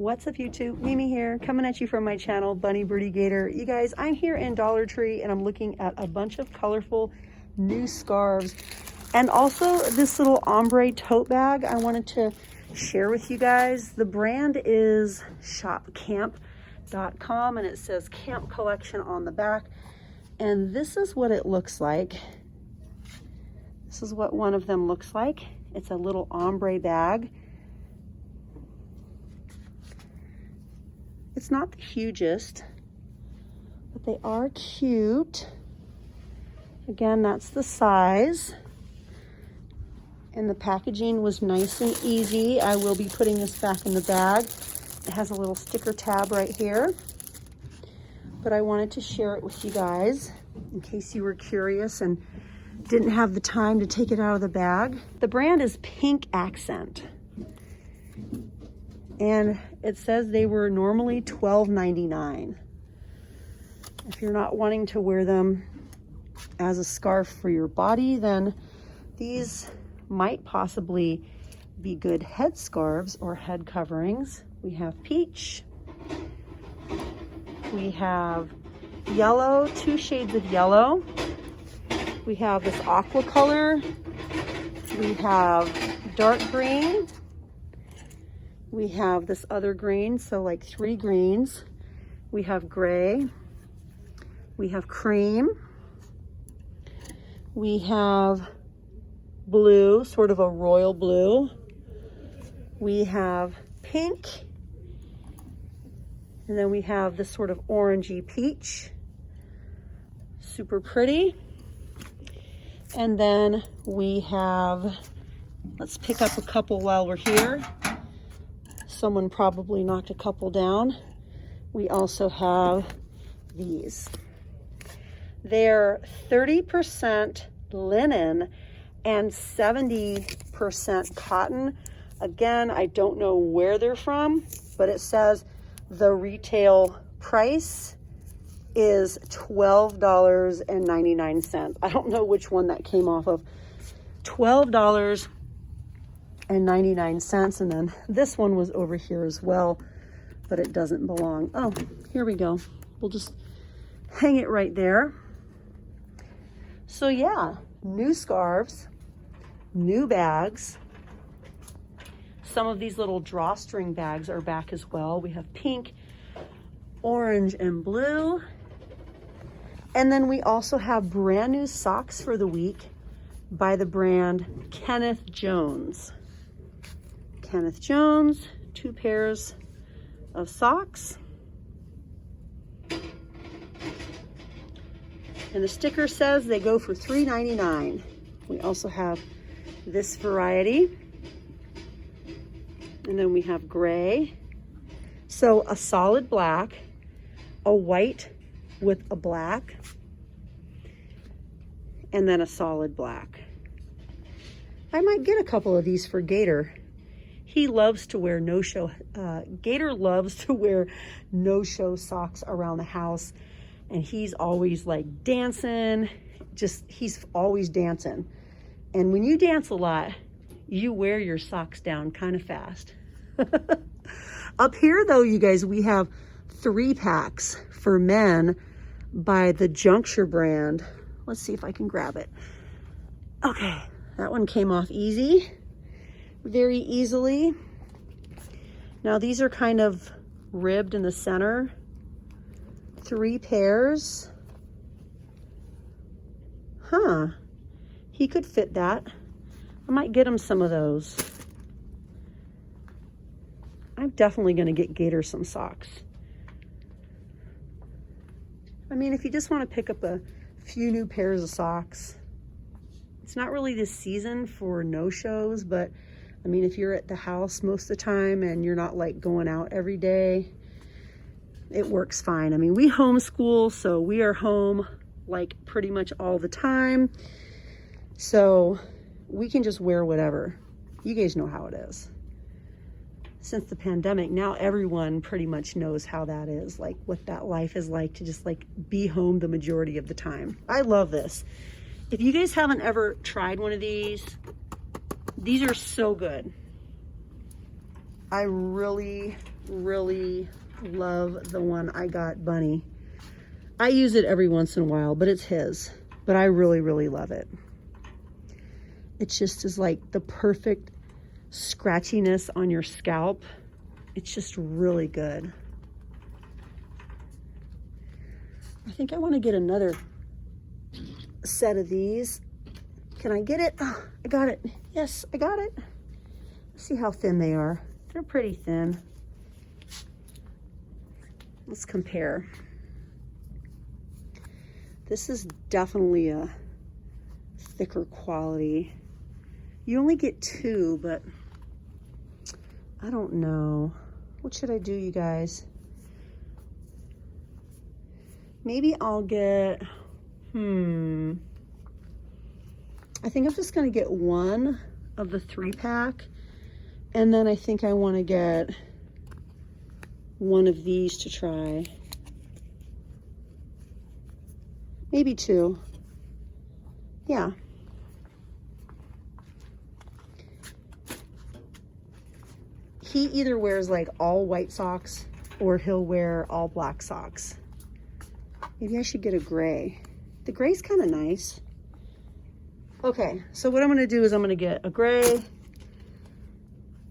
What's up YouTube? Mimi here, coming at you from my channel, Bunny Birdy Gator. You guys, I'm here in Dollar Tree and I'm looking at a bunch of colorful new scarves and also this little ombre tote bag I wanted to share with you guys. The brand is shopcamp.com and it says Camp Collection on the back. And this is what it looks like. This is what one of them looks like. It's a little ombre bag. It's not the hugest, but they are cute. Again, that's the size. And the packaging was nice and easy. I will be putting this back in the bag. It has a little sticker tab right here. But I wanted to share it with you guys in case you were curious and didn't have the time to take it out of the bag. The brand is Pink Accent. And it says they were normally $12.99. If you're not wanting to wear them as a scarf for your body, then these might possibly be good head scarves or head coverings. We have peach. We have yellow, 2 shades of yellow. We have this aqua color. We have dark green. We have this other green, so like 3 greens. We have gray. We have cream. We have blue, sort of a royal blue. We have pink. And then we have this sort of orangey peach. Super pretty. And then we have, let's pick up a couple while we're here. Someone probably knocked a couple down. We also have these. They're 30% linen and 70% cotton. Again, I don't know where they're from, but it says the retail price is $12.99. I don't know which one that came off of. $12.99, and then this one was over here as well, but it doesn't belong. Oh, here we go. We'll just hang it right there. So yeah, new scarves, new bags. Some of these little drawstring bags are back as well. We have pink, orange, and blue. And then we also have brand new socks for the week by the brand Kenneth Jones. Kenneth Jones, 2 pairs of socks. And the sticker says they go for $3.99. We also have this variety. And then we have gray. So a solid black, a white with a black, and then a solid black. I might get a couple of these for Gator. He loves to wear no-show, Gator loves to wear no-show socks around the house. And he's always like dancing, he's always dancing. And when you dance a lot, you wear your socks down kind of fast. Up here though, you guys, we have 3 packs for men by the Juncture brand. Let's see if I can grab it. Okay, that one came off easy. Very easily. Now these are kind of ribbed in the center. 3 pairs. Huh. He could fit that. I might get him some of those. I'm definitely going to get Gator some socks. I mean, if you just want to pick up a few new pairs of socks. It's not really the season for no-shows, but I mean, if you're at the house most of the time and you're not like going out every day, it works fine. I mean, we homeschool, so we are home like pretty much all the time. So we can just wear whatever. You guys know how it is. Since the pandemic, now everyone pretty much knows how that is, like what that life is like to just like be home the majority of the time. I love this. If you guys haven't ever tried one of these are so good. I really really love the one I got Bunny. I use it every once in a while, but it's his. But I really, really love it. It just is like the perfect scratchiness on your scalp. It's just really good. I think I want to get another set of these. Can I get it? Oh, I got it. Yes, I got it. Let's see how thin they are. They're pretty thin. Let's compare. This is definitely a thicker quality. You only get 2, but I don't know. What should I do, you guys? Maybe I'll get, I think I'm just gonna get 1 of the 3-pack. And then I think I wanna get 1 of these to try. Maybe 2. Yeah. He either wears like all white socks or he'll wear all black socks. Maybe I should get a gray. The gray's kind of nice. Okay, so what I'm gonna do is I'm gonna get a gray,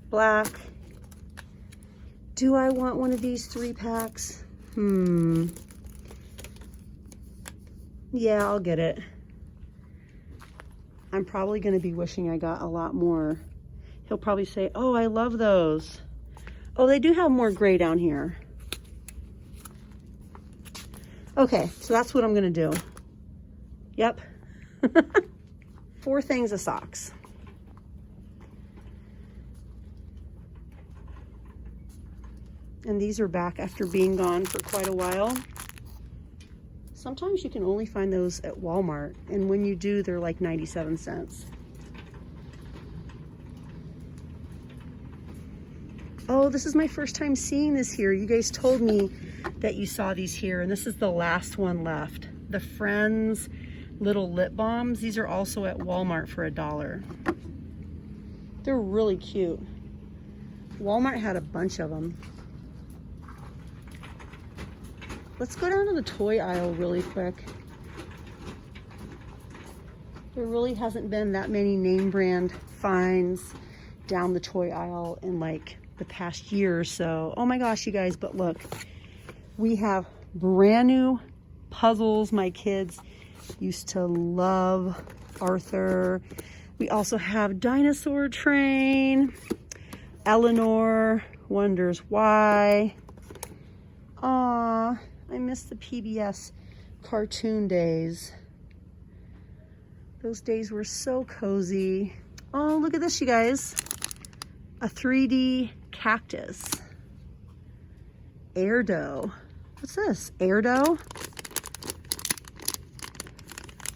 black. Do I want one of these 3-packs? Yeah, I'll get it. I'm probably gonna be wishing I got a lot more. He'll probably say, oh, I love those. Oh, they do have more gray down here. Okay, so that's what I'm gonna do. Yep. 4 things of socks. And these are back after being gone for quite a while. Sometimes you can only find those at Walmart, and when you do, they're like 97 cents. Oh, this is my first time seeing this here. You guys told me that you saw these here, and this is the last one left. The Friends little lip balms. These are also at Walmart for $1. They're really cute. Walmart had a bunch of them. Let's go down to the toy aisle really quick. There really hasn't been that many name brand finds down the toy aisle in like the past year or so. Oh my gosh, you guys, but look, we have brand new puzzles. My kids used to love Arthur. We also have Dinosaur Train. Eleanor wonders why. Aw, I miss the PBS cartoon days. Those days were so cozy. Oh, look at this, you guys. A 3D cactus. Air dough. What's this? Air dough?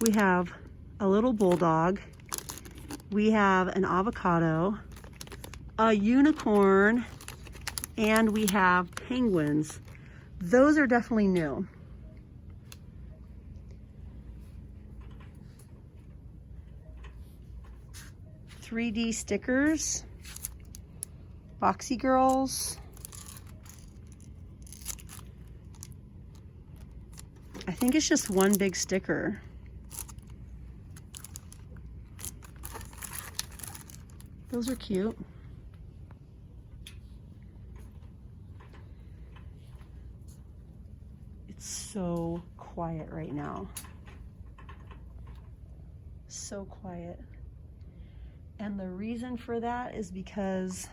We have a little bulldog. We have an avocado, a unicorn, and we have penguins. Those are definitely new. .3D stickers, Boxy Girls. I think it's just one big sticker. Those are cute. It's so quiet right now. So quiet. And the reason for that is because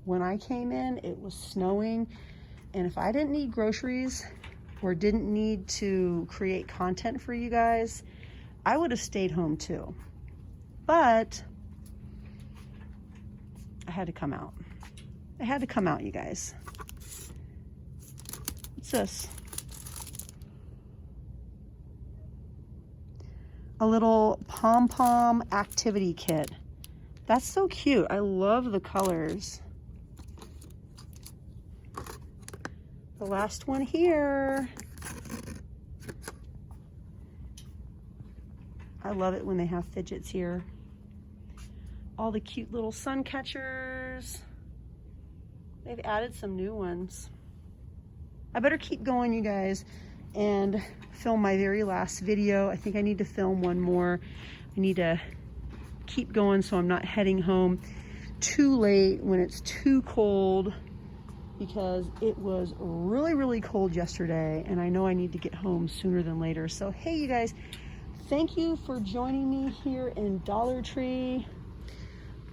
when I came in, it was snowing. And if I didn't need groceries or didn't need to create content for you guys, I would have stayed home too. But I had to come out. I had to come out, you guys. What's this? A little pom-pom activity kit. That's so cute. I love the colors. The last one here. I love it when they have fidgets here. All the cute little sun catchers. They've added some new ones. I better keep going, you guys, and film my very last video. I think I need to film one more. I need to keep going so I'm not heading home too late when it's too cold, because it was really, really cold yesterday, and I know I need to get home sooner than later. So, hey, you guys, thank you for joining me here in Dollar Tree.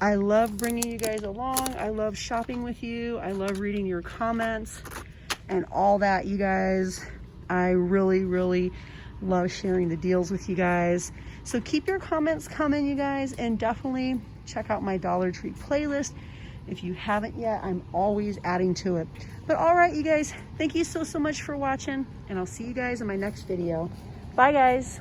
I love bringing you guys along. I love shopping with you. I love reading your comments and all that, you guys. I really, really love sharing the deals with you guys. So keep your comments coming, you guys, and definitely check out my Dollar Tree playlist. If you haven't yet, I'm always adding to it. But all right, you guys, thank you so much for watching, and I'll see you guys in my next video. Bye, guys.